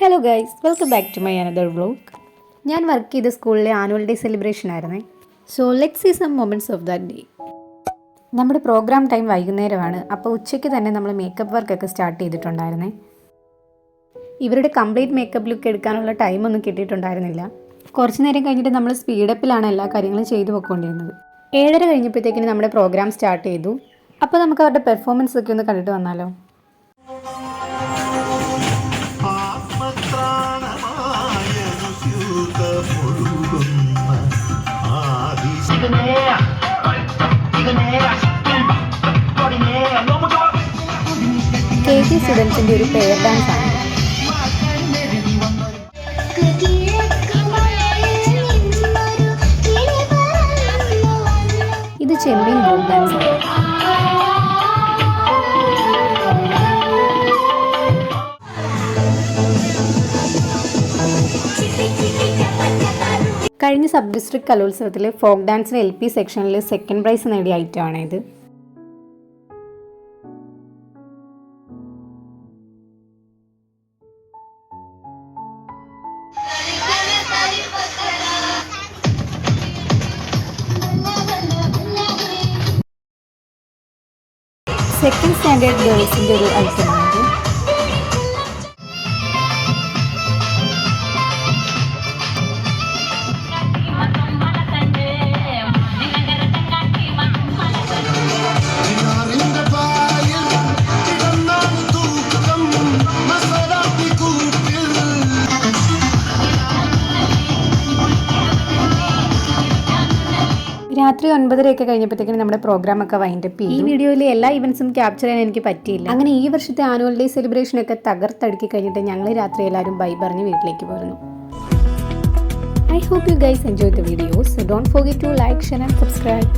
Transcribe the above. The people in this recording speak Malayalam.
Hello guys, welcome back to my another vlog. ഞാൻ വർക്ക് ചെയ്ത സ്കൂളിലെ ആനുവൽ ഡേ സെലിബ്രേഷൻ ആയിരുന്നേ. So let's see some moments of that day. നമ്മുടെ പ്രോഗ്രാം ടൈം വൈകുന്നേരമാണ്. അപ്പോൾ ഉച്ചയ്ക്ക് തന്നെ നമ്മൾ മേക്കപ്പ് വർക്കൊക്കെ സ്റ്റാർട്ട് ചെയ്തിട്ടുണ്ടായിരുന്നേ. ഇവരുടെ കംപ്ലീറ്റ് മേക്കപ്പ് ലുക്ക് എടുക്കാനുള്ള ടൈമൊന്നും കിട്ടിയിട്ടുണ്ടായിരുന്നില്ല. കുറച്ച് നേരം കഴിഞ്ഞിട്ട് നമ്മൾ സ്പീഡപ്പിലാണ് എല്ലാ കാര്യങ്ങളും ചെയ്തു പോയിക്കൊണ്ടിരുന്നത്. 7:30 കഴിഞ്ഞപ്പോഴത്തേക്കിന് നമ്മുടെ പ്രോഗ്രാം സ്റ്റാർട്ട് ചെയ്തു. അപ്പോൾ നമുക്ക് അവരുടെ പെർഫോമൻസ് ഒക്കെ ഒന്ന് കണ്ടിട്ട് വന്നാലോ. KG സ്റ്റുഡൻസിൻ്റെ ഒരു പെയർ ഡാൻസ് ആണ്. ഇത് ചെമ്മീൻ ഗ്രൂപ്പ് ഡാൻസ് ആണ്. കഴിഞ്ഞ സബ് ഡിസ്ട്രിക്ട് കലോത്സവത്തിലെ ഫോക്ക് ഡാൻസിന് LP സെക്ഷനിൽ സെക്കൻഡ് പ്രൈസ് നേടിയ ഐറ്റമാണ് ഇത്. സെക്കൻഡ് സ്റ്റാൻഡേർഡ് ഗേൾസിൻ്റെ ഒരു ഐറ്റമാണിത്. രാത്രി 9:30 കഴിഞ്ഞപ്പോഴത്തേക്കും നമ്മുടെ പ്രോഗ്രാം ഒക്കെ വൈൻഡപ്പ് ചെയ്തു. ഈ വീഡിയോയിലെ എല്ലാ ഇവന്റ്സും ക്യാപ്ചർ ചെയ്യാൻ എനിക്ക് പറ്റിയില്ല. അങ്ങനെ ഈ വർഷത്തെ ആനുവൽ ഡേ സെലിബ്രേഷൻ ഒക്കെ തകർത്തടുക്കി കഴിഞ്ഞിട്ട് ഞങ്ങൾ രാത്രി എല്ലാവരും ബൈ പറഞ്ഞ് വീട്ടിലേക്ക് പോരുന്നു. I hope you guys enjoyed the video. So don't forget to like, share and subscribe.